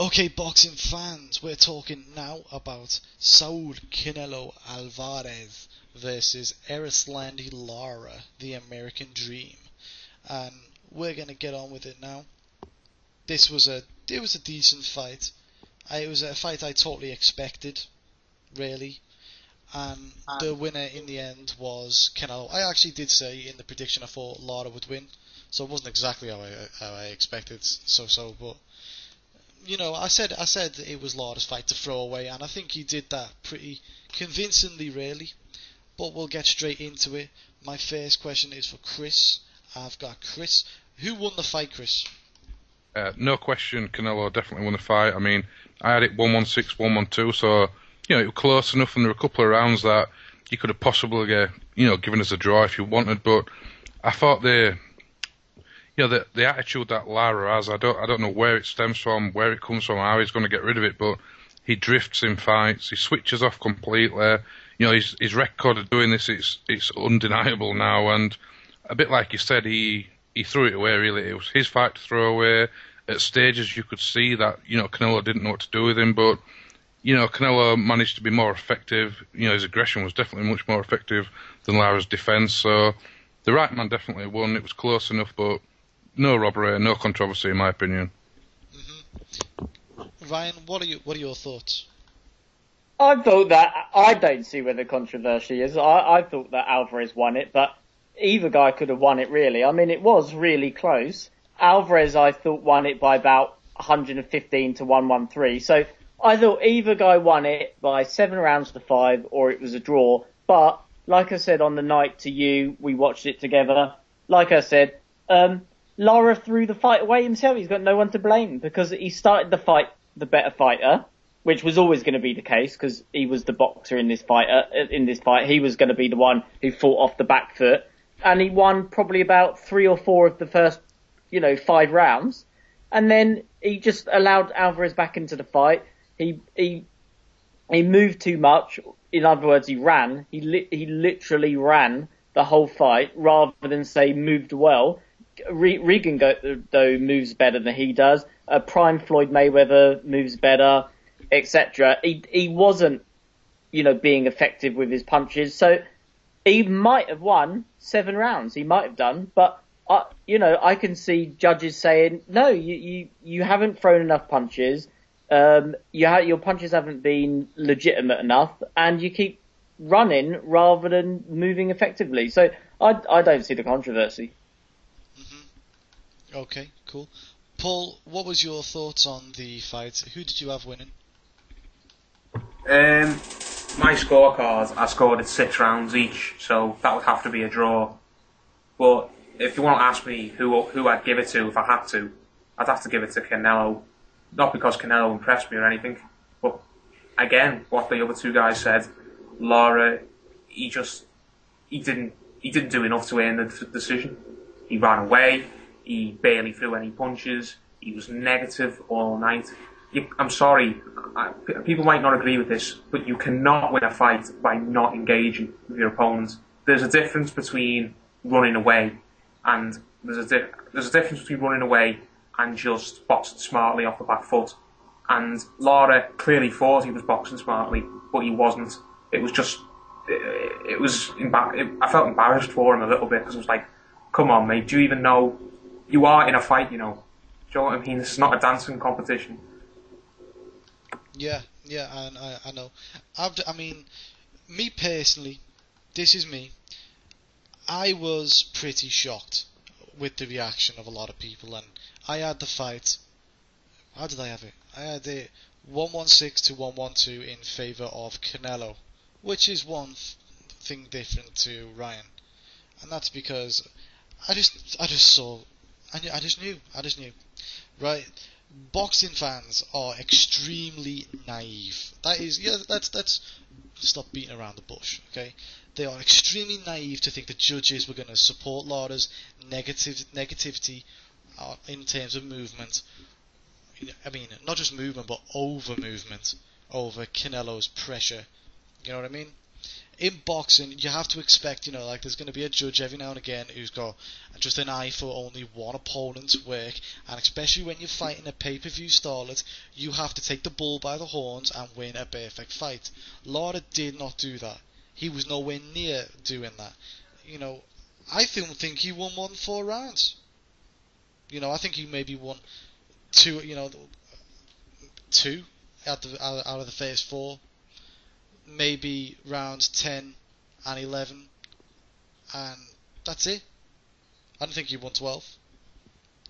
Okay, boxing fans, we're talking now about Saul Canelo Alvarez versus Erislandy Lara, the American Dream, and we're gonna get on with it now. It was a decent fight. It was a fight I totally expected, really, and the winner in the end was Canelo. I actually did say in the prediction I thought Lara would win, so it wasn't exactly how I expected. But I said it was Lara's fight to throw away, and I think he did that pretty convincingly, really. But we'll get straight into it. My first question is for Chris. I've got Chris. Who won the fight, Chris? No question, Canelo definitely won the fight. I mean, I had it 116, 112, so it was close enough, and there were a couple of rounds that you could have possibly, given us a draw if you wanted. But I thought the attitude that Lara has, I don't know where it stems from, where it comes from, how he's going to get rid of it, but he drifts in fights, he switches off completely. His record of doing this, it's undeniable now, and a bit like you said, he threw it away, really. It was his fight to throw away. At stages you could see that, Canelo didn't know what to do with him, but, Canelo managed to be more effective. His aggression was definitely much more effective than Lara's defence, so the right man definitely won. It was close enough, but no robbery, no controversy in my opinion. Ryan, what are your thoughts? I thought that I don't see where the controversy is. I thought that Alvarez won it, but either guy could have won it, really. I mean, it was really close. Alvarez, I thought, won it by about 115 to 113. So I thought either guy won it by 7 rounds to 5, or it was a draw. But like I said on the night to you, we watched it together. Like I said, Lara threw the fight away himself. He's got no one to blame because he started the fight the better fighter, which was always going to be the case because he was the boxer in this fight. He was going to be the one who fought off the back foot, and he won probably about 3 or 4 of the first, 5 rounds, and then he just allowed Alvarez back into the fight. He moved too much. In other words, he ran. He literally ran the whole fight rather than say moved well. Regan though moves better than he does. Prime Floyd Mayweather moves better, etc. He wasn't, being effective with his punches. So he might have won 7 rounds. He might have done, but I can see judges saying, no, you haven't thrown enough punches. Your punches haven't been legitimate enough, and you keep running rather than moving effectively. So I don't see the controversy. Okay, cool. Paul, what was your thoughts on the fight? Who did you have winning? My scorecard, I scored at 6 rounds each, so that would have to be a draw. But if you want to ask me who I'd give it to if I had to, I'd have to give it to Canelo. Not because Canelo impressed me or anything, but again, what the other 2 guys said, Lara, he didn't do enough to earn the decision. He ran away. He barely threw any punches. He was negative all night. I'm sorry, people might not agree with this, but you cannot win a fight by not engaging with your opponent. There's a difference between running away and there's a difference between running away and just boxing smartly off the back foot. And Lara clearly thought he was boxing smartly, but he wasn't. It was just, I felt embarrassed for him a little bit because I was like, come on, mate, do you even know you are in a fight, Do you know what I mean? This is not a dancing competition. Yeah, I know. I mean, me personally, this is me. I was pretty shocked with the reaction of a lot of people, and I had the fight. How did I have it? I had it 116 to 112 in favour of Canelo, which is one thing different to Ryan, and that's because I just knew, right? Boxing fans are extremely naive. Let's stop beating around the bush, okay? They are extremely naive to think the judges were going to support Lara's negativity in terms of movement. I mean, not just movement, but over movement, over Canelo's pressure. You know what I mean? in boxing, you have to expect, like there's going to be a judge every now and again who's got just an eye for only one opponent's work, and especially when you're fighting a pay-per-view starlet, you have to take the bull by the horns and win a perfect fight. Lara did not do that. He was nowhere near doing that. I don't think he won more than 4 rounds. I think he maybe won 2, two out of the first 4. Maybe rounds 10 and 11, and that's it. I don't think he won 12.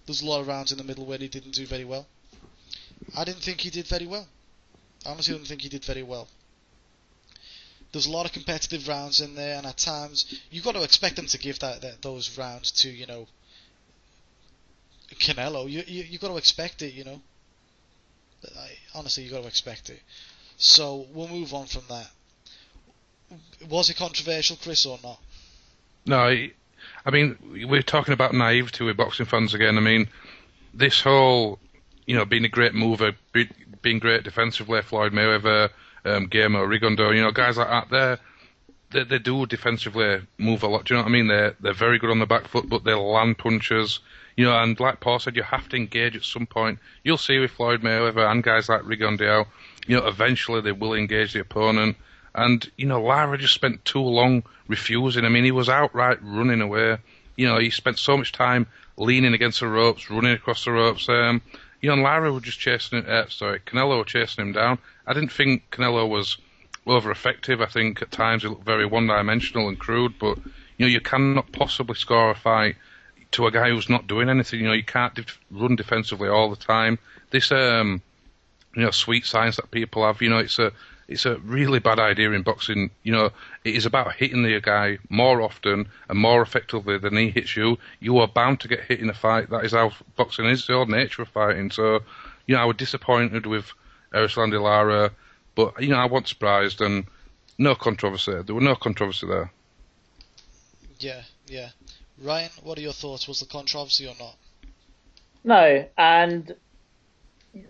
There's a lot of rounds in the middle where he didn't do very well. I didn't think he did very well. I honestly don't think he did very well. There's a lot of competitive rounds in there, and at times you've got to expect them to give those rounds to Canelo. You got to expect it. Honestly, you got to expect it. So we'll move on from that. Was it controversial, Chris, or not? No, I mean, we're talking about naivety with boxing fans again. I mean, this whole, being a great mover, being great defensively, Floyd Mayweather, Guillermo Rigondeaux, guys like that, they do defensively move a lot. Do you know what I mean? They're very good on the back foot, but they're land punchers. And like Paul said, you have to engage at some point. You'll see with Floyd Mayweather and guys like Rigondeaux, eventually they will engage the opponent. And, Lara just spent too long refusing. I mean, he was outright running away. He spent so much time leaning against the ropes, running across the ropes. And Lara was just Canelo was chasing him down. I didn't think Canelo was over-effective. I think at times he looked very one-dimensional and crude, but, you cannot possibly score a fight to a guy who's not doing anything. You can't run defensively all the time. This, sweet science that people have, it's a really bad idea in boxing. It is about hitting the guy more often and more effectively than he hits you. You are bound to get hit in a fight. That is how boxing is, the old nature of fighting. So, I was disappointed with Erislandy Lara, but, I wasn't surprised, and no controversy. There was no controversy there. Yeah. Ryan, what are your thoughts? Was the controversy or not? No, and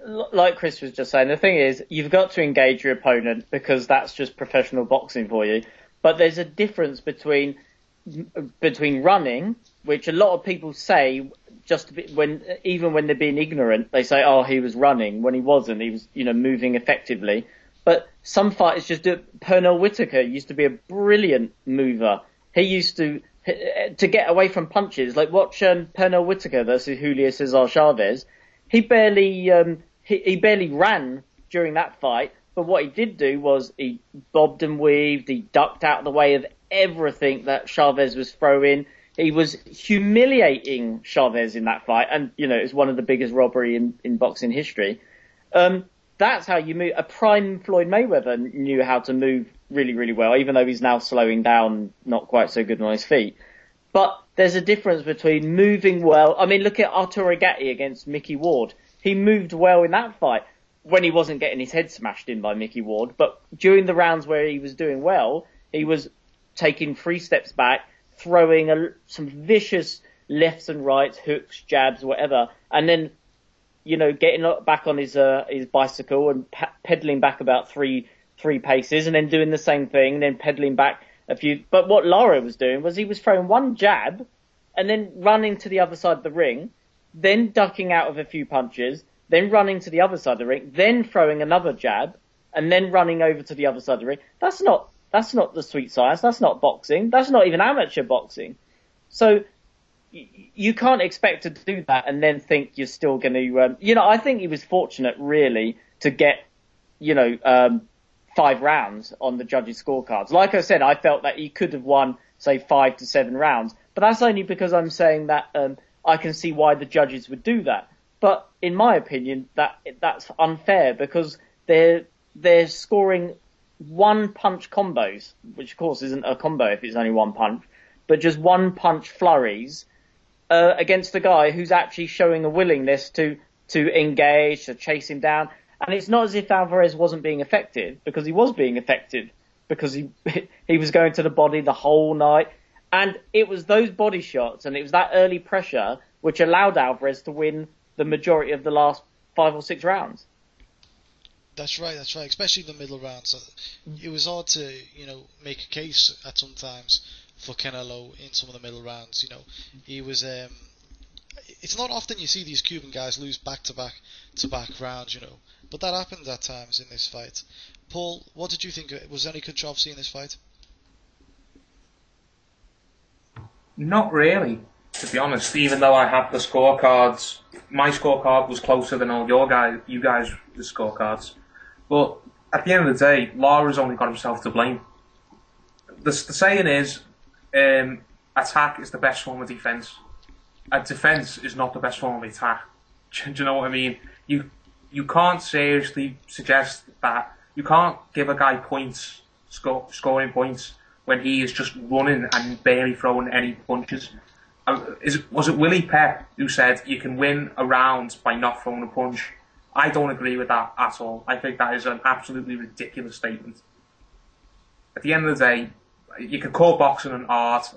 like Chris was just saying, the thing is, you've got to engage your opponent because that's just professional boxing for you. But there's a difference between running, which a lot of people say even when they're being ignorant, they say, "Oh, he was running," when he wasn't. He was, moving effectively. But some fighters just do it. Pernell Whitaker used to be a brilliant mover. He used to get away from punches. Like watch Pernell Whitaker versus Julio Cesar Chavez. He barely ran during that fight, but what he did do was he bobbed and weaved, he ducked out of the way of everything that Chavez was throwing. He was humiliating Chavez in that fight, and it was one of the biggest robbery in boxing history. That's how you move. A prime Floyd Mayweather knew how to move really, really well, even though he's now slowing down, not quite so good on his feet. But there's a difference between moving well. I mean, look at Arturo Gatti against Mickey Ward. He moved well in that fight when he wasn't getting his head smashed in by Mickey Ward. But during the rounds where he was doing well, he was taking 3 steps back, throwing some vicious lefts and rights, hooks, jabs, whatever, and then getting back on his bicycle and pedaling back about three paces, and then doing the same thing, and then pedaling back a few. But what Lara was doing was he was throwing one jab, and then running to the other side of the ring, then ducking out of a few punches, then running to the other side of the ring, then throwing another jab, and then running over to the other side of the ring. That's not the sweet science. That's not boxing. That's not even amateur boxing. So you can't expect to do that and then think you're still going to, I think he was fortunate really to get, 5 rounds on the judges' scorecards. Like I said, I felt that he could have won, say, 5 to 7 rounds, but that's only because I'm saying that, I can see why the judges would do that. But in my opinion, that's unfair because they're scoring one punch combos, which of course isn't a combo if it's only one punch, but just one punch flurries, against a guy who's actually showing a willingness to engage, to chase him down. And it's not as if Alvarez wasn't being effective, because he was being effective, because he was going to the body the whole night. And it was those body shots and it was that early pressure which allowed Alvarez to win the majority of the last 5 or 6 rounds. That's right. That's right. Especially the middle rounds. It was hard to make a case at some times for Canelo in some of the middle rounds. He was. It's not often you see these Cuban guys lose back to back rounds. But that happened at times in this fight. Paul, what did you think? Was there any controversy in this fight? Not really, to be honest. Even though I had the scorecards, my scorecard was closer than all you guys' the scorecards. But at the end of the day, Lara's only got himself to blame. The saying is, attack is the best form of defence. Defence is not the best form of attack. Do you know what I mean? You can't seriously suggest that. You can't give a guy points, scoring points, when he is just running and barely throwing any punches. Was it Willie Pep who said you can win a round by not throwing a punch? I don't agree with that at all. I think that is an absolutely ridiculous statement. At the end of the day, you can call boxing an art,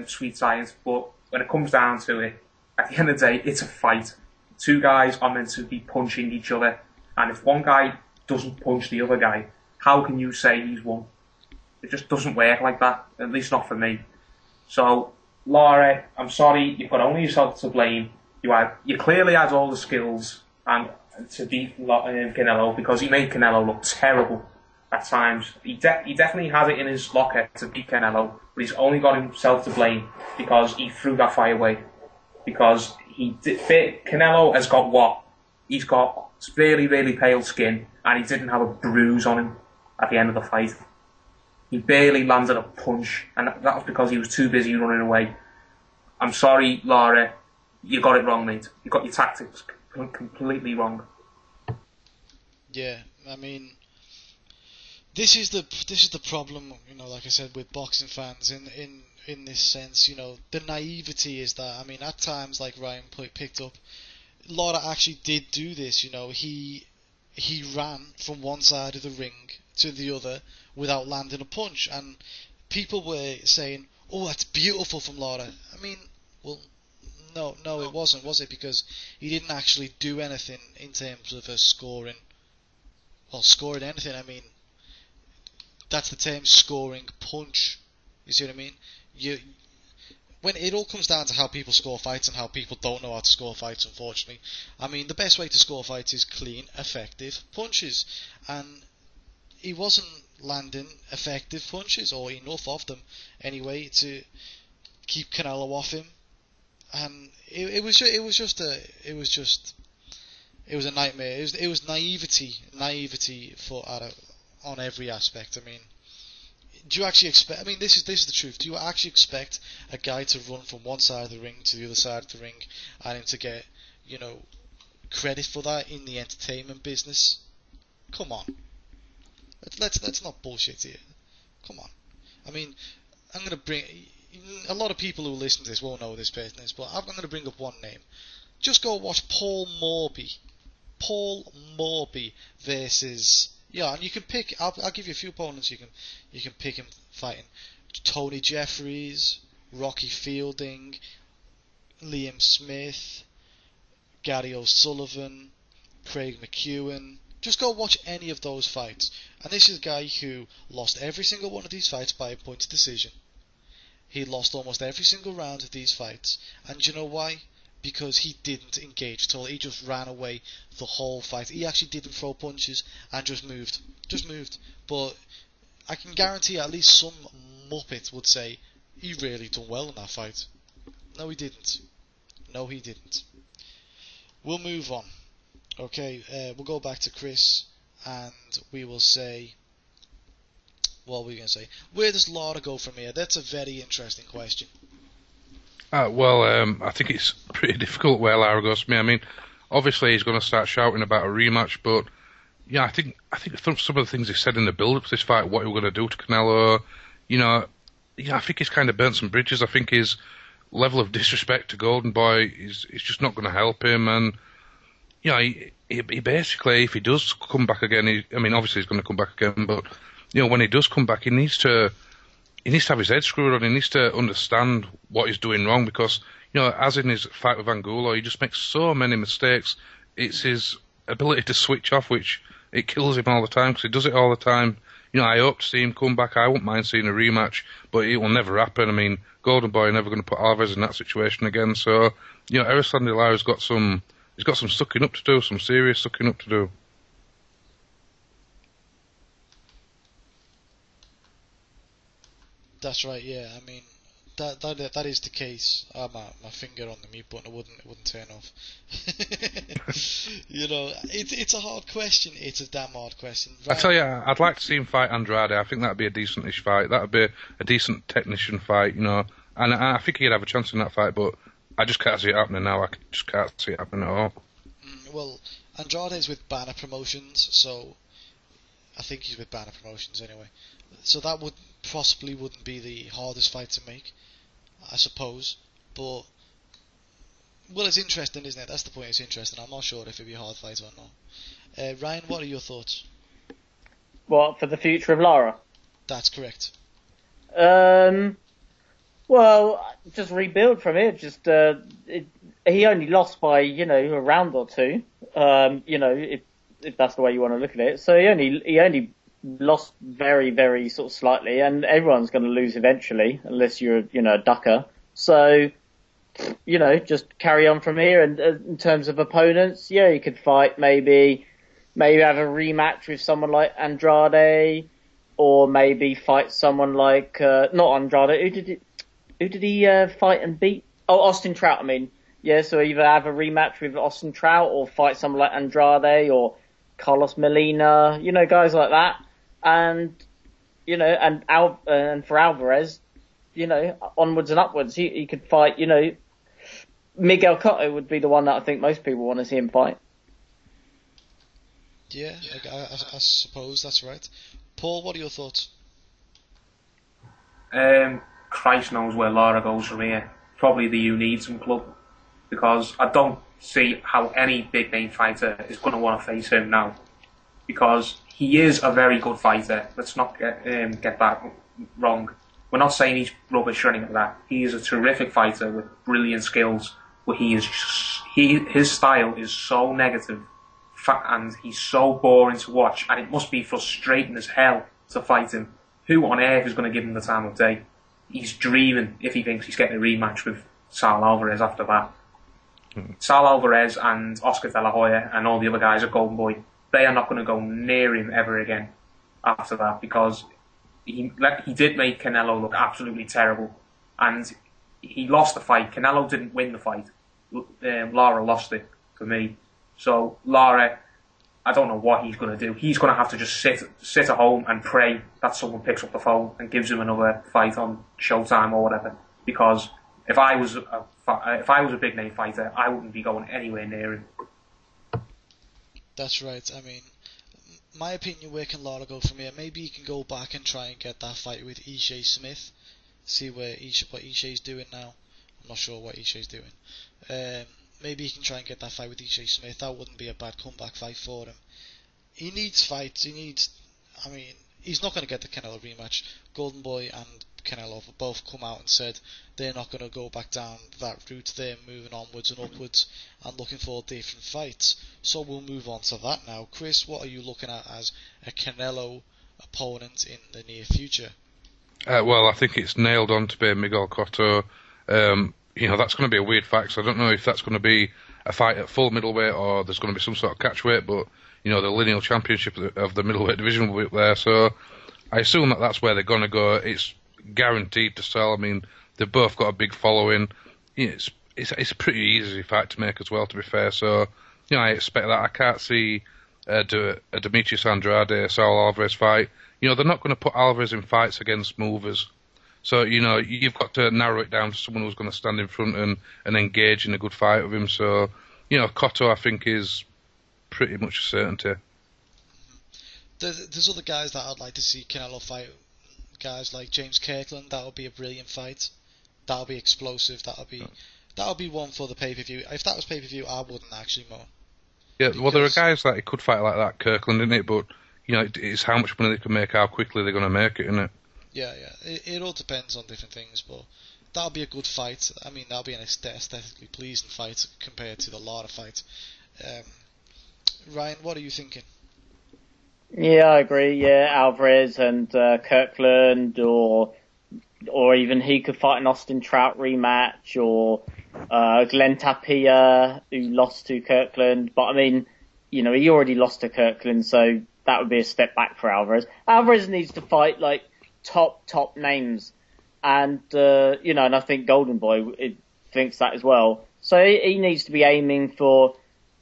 sweet science, but when it comes down to it, at the end of the day, it's a fight. Two guys are meant to be punching each other, and if one guy doesn't punch the other guy, how can you say he's won? It just doesn't work like that, at least not for me. So, Lara, I'm sorry, you've got only yourself to blame. You clearly had all the skills and to beat Canelo, because he made Canelo look terrible at times. He definitely has it in his locker to beat Canelo, but he's only got himself to blame because he threw that fight away. Because Canelo has got what? He's got really, really pale skin, and he didn't have a bruise on him at the end of the fight. He barely landed a punch, and that was because he was too busy running away. I'm sorry, Lara, you got it wrong, mate. You got your tactics completely wrong. Yeah, I mean, this is the problem, like I said, with boxing fans in this sense. The naivety is that, I mean, at times, like Ryan picked up, Lara actually did do this. He ran from one side of the ring to the other without landing a punch, and people were saying, "Oh, that's beautiful from Lara." I mean, well, no, it wasn't, was it? Because he didn't actually do anything in terms of scoring. Well, scoring anything, I mean, that's the term, scoring punch. You see what I mean? When it all comes down to how people score fights and how people don't know how to score fights, unfortunately. I mean, the best way to score fights is clean, effective punches, and he wasn't landing effective punches, or enough of them anyway, to keep Canelo off him. And it was a nightmare. It was naivety on every aspect. I mean, do you actually expect? I mean, this is the truth. Do you actually expect a guy to run from one side of the ring to the other side of the ring, and him to get credit for that in the entertainment business? Come on, let's not bullshit here. Come on. I mean, I'm gonna bring. A lot of people who listen to this won't know who this person is, but I'm going to bring up one name. Just go watch Paul Morby. Paul Morby versus, and you can pick. I'll give you a few opponents you can pick him fighting. Tony Jeffries, Rocky Fielding, Liam Smith, Gary O'Sullivan, Craig McEwen. Just go watch any of those fights. And this is a guy who lost every single one of these fights by a points decision. He lost almost every single round of these fights. And you know why? Because he didn't engage at all. He just ran away the whole fight. He actually didn't throw punches and just moved. But I can guarantee at least some muppet would say he really done well in that fight. No, he didn't. We'll move on. Okay, we'll go back to Chris and we will say... What were we going to say? Where does Lara go from here? That's a very interesting question. I think it's pretty difficult where Lara goes from here. I mean, obviously he's going to start shouting about a rematch, but yeah, I think from some of the things he said in the build-up to this fight, what he was going to do to Canelo, I think he's kind of burnt some bridges. I think his level of disrespect to Golden Boy is just not going to help him, and he basically, if he does come back again, obviously he's going to come back again, but when he does come back, he needs to have his head screwed on. He needs to understand what he's doing wrong, because, as in his fight with Angulo, he just makes so many mistakes. It's his ability to switch off which it kills him all the time because he does it all the time. I hope to see him come back. I wouldn't mind seeing a rematch, but it will never happen. I mean, Golden Boy are never going to put Alvarez in that situation again. So, Erislandy Lara's got some sucking up to do, some serious sucking up to do. That's right. Yeah, I mean, that is the case. My finger on the mute button, it wouldn't turn off. It's a hard question. It's a damn hard question. I tell you, I'd like to see him fight Andrade. I think that'd be a decentish fight. That'd be a decent technician fight, and I think he'd have a chance in that fight. But I just can't see it happening now. I just can't see it happening at all. Well, Andrade's with Banner Promotions, so I think he's with Banner Promotions anyway. So that wouldn't be the hardest fight to make, I suppose. But it's interesting, isn't it? That's the point. It's interesting. I'm not sure if it'd be a hard fight or not. Ryan, what are your thoughts? What, for the future of Lara? That's correct. Well, just rebuild from here. He only lost by a round or two. If that's the way you want to look at it. So he only lost very, very sort of slightly, and everyone's going to lose eventually, unless you're a ducker. So just carry on from here. And in terms of opponents, you could fight maybe have a rematch with someone like Andrade, or maybe fight someone like not Andrade. Who did he fight and beat? Oh, Austin Trout. I mean, so either have a rematch with Austin Trout, or fight someone like Andrade or Carlos Molina. Guys like that. And and for Alvarez, onwards and upwards. He could fight. Miguel Cotto would be the one that I think most people want to see him fight. Yeah, I suppose that's right. Paul, what are your thoughts? Christ knows where Lara goes from here. Probably the Unidism club, because I don't see how any big name fighter is going to want to face him now, because he is a very good fighter. Let's not get that wrong. We're not saying he's rubbish or anything like that. He is a terrific fighter with brilliant skills, but his style is so negative, and he's so boring to watch, and it must be frustrating as hell to fight him. Who on earth is going to give him the time of day? He's dreaming if he thinks he's getting a rematch with Saul Alvarez after that. Saul Alvarez and Oscar De La Hoya and all the other guys at Golden Boy, they are not going to go near him ever again after that, because he did make Canelo look absolutely terrible, and he lost the fight. Canelo didn't win the fight. Lara lost it for me. So Lara, I don't know what he's going to do. He's going to have to just sit at home and pray that someone picks up the phone and gives him another fight on Showtime or whatever. Because if I was a big name fighter, I wouldn't be going anywhere near him. That's right. I mean, my opinion, where can Lara go from here? Maybe he can go back and try and get that fight with Ishe Smith. See what Ishe's doing now. I'm not sure what Ishe's doing. Maybe he can try and get that fight with Ishe Smith. That wouldn't be a bad comeback fight for him. He needs fights. He's not going to get the Canelo rematch. Golden Boy and Canelo have both come out and said they're not going to go back down that route. They're moving onwards and upwards and looking for different fights. So we'll move on to that now. Chris, what are you looking at as a Canelo opponent in the near future? Well, I think it's nailed on to be Miguel Cotto. That's going to be a weird fight, so I don't know if that's going to be a fight at full middleweight or there's going to be some sort of catchweight, but, the lineal championship of the middleweight division will be up there, so I assume that that's where they're going to go. It's guaranteed to sell. I mean, they've both got a big following. It's a pretty easy fight to make as well, to be fair, so, I expect that. I can't see a Demetrius Andrade, Saul Alvarez fight. They're not going to put Alvarez in fights against movers. So, you've got to narrow it down to someone who's going to stand in front and engage in a good fight with him. So, Cotto, I think, is pretty much a certainty. There's other guys that I'd like to see Canelo fight. Guys like James Kirkland. That would be a brilliant fight. That would be explosive. That would be one for the pay-per-view. If that was pay-per-view, I wouldn't actually moan. Yeah, well, there are guys that could fight like that, Kirkland, isn't it? But, it's how much money they can make, how quickly they're going to make it, isn't it? Yeah. It all depends on different things, but that'll be a good fight. I mean, that'll be an aesthetically pleasing fight compared to the Lara fight. Ryan, what are you thinking? Yeah, I agree. Yeah, Alvarez and Kirkland, or even he could fight an Austin Trout rematch, or Glenn Tapia, who lost to Kirkland. But I mean, he already lost to Kirkland, so that would be a step back for Alvarez. Alvarez needs to fight like top names, and and I think Golden Boy thinks that as well. So he needs to be aiming for,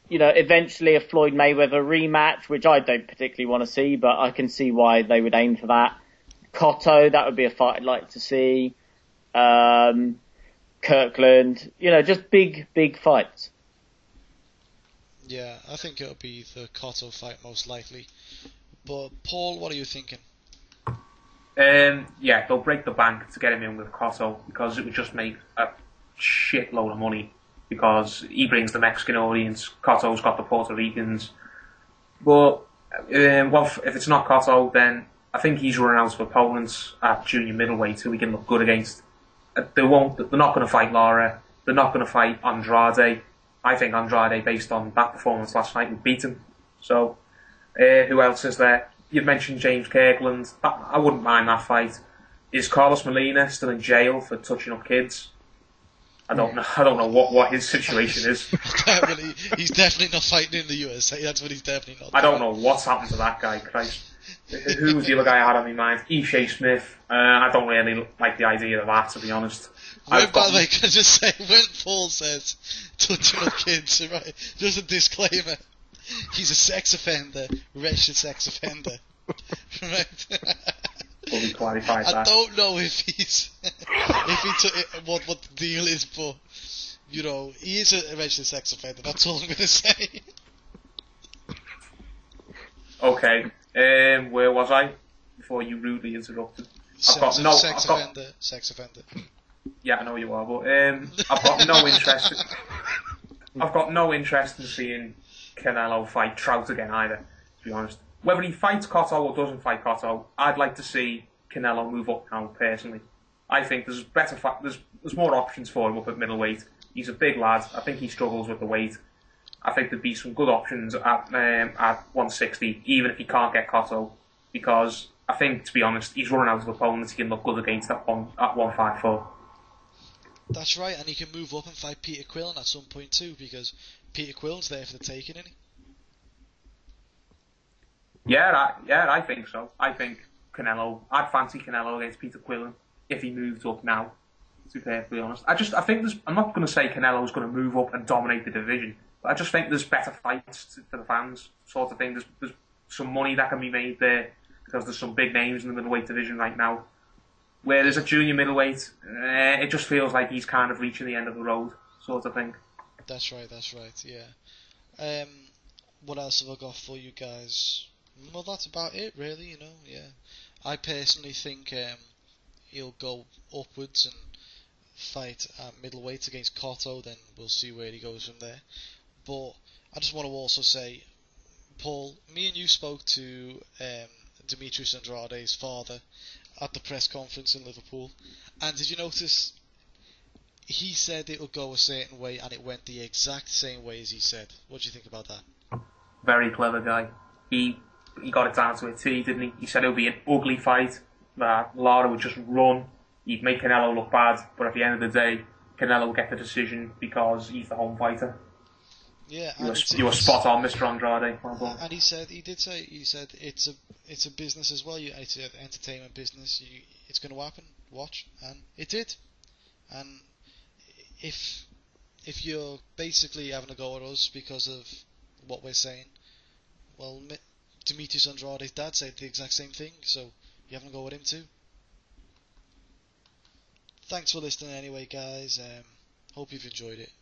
eventually a Floyd Mayweather rematch, which I don't particularly want to see, but I can see why they would aim for that. Cotto, that would be a fight I'd like to see. Kirkland, just big fights. Yeah, I think it'll be the Cotto fight most likely. But Paul, what are you thinking? Yeah, they'll break the bank to get him in with Cotto because it would just make a shitload of money because he brings the Mexican audience. Cotto's got the Puerto Ricans. But if it's not Cotto, then I think he's running out of opponents at junior middleweight who he can look good against. They're not going to fight Lara. They're not going to fight Andrade. I think Andrade, based on that performance last night, would beat him. So, who else is there? You've mentioned James Kirkland. I wouldn't mind that fight. Is Carlos Molina still in jail for touching up kids? I don't know what his situation is. He's definitely not fighting in the USA. That's what he's definitely not. I don't know what's happened to that guy. Christ. Who's the other guy I had on my mind? Shea Smith. I don't really like the idea of that, to be honest. By the way, can I just say, when Paul says touching up kids, right, just a disclaimer, he's a sex offender, wretched sex offender. Right? Fully clarified that. I don't know if he's what the deal is, but he is a wretched sex offender. That's all I'm going to say. Okay, where was I before you rudely interrupted? Sex offender. Yeah, I know you are, but I've got no interest. I've got no interest in seeing Canelo fight Trout again either. To be honest, whether he fights Cotto or doesn't fight Cotto, I'd like to see Canelo move up now. Personally, I think there's there's more options for him up at middleweight. He's a big lad. I think he struggles with the weight. I think there'd be some good options at 160, even if he can't get Cotto, because I think, to be honest, he's running out of opponents he can look good against at 154. That's right, and he can move up and fight Peter Quillen at some point too, because Peter Quillen's there for the taking, isn't he? Yeah, I think so. I think I'd fancy Canelo against Peter Quillen if he moved up now, to be perfectly honest. I think I'm not going to say Canelo's going to move up and dominate the division, but I just think there's better fights for the fans, sort of thing. There's some money that can be made there, because there's some big names in the middleweight division right now. Where there's a junior middleweight, it just feels like he's kind of reaching the end of the road, sort of thing. That's right, yeah. What else have I got for you guys? Well, that's about it, really, yeah. I personally think he'll go upwards and fight at middleweight against Cotto, then we'll see where he goes from there. But I just want to also say, Paul, me and you spoke to Demetrius Andrade's father at the press conference in Liverpool, and did you notice he said it would go a certain way and it went the exact same way as he said? What do you think about that? Very clever guy. He got it down to a T, didn't he? He said it would be an ugly fight, that Lara would just run, he'd make Canelo look bad, but at the end of the day, Canelo will get the decision because he's the home fighter. Yeah, you were spot on, Mr. Andrade. Well, and he said it's a business as well. It's an entertainment business. It's going to happen. Watch, and it did. And if you're basically having a go at us because of what we're saying, well, Demetrius Andrade's dad said the exact same thing. So you're having a go at him too. Thanks for listening anyway, guys. Hope you've enjoyed it.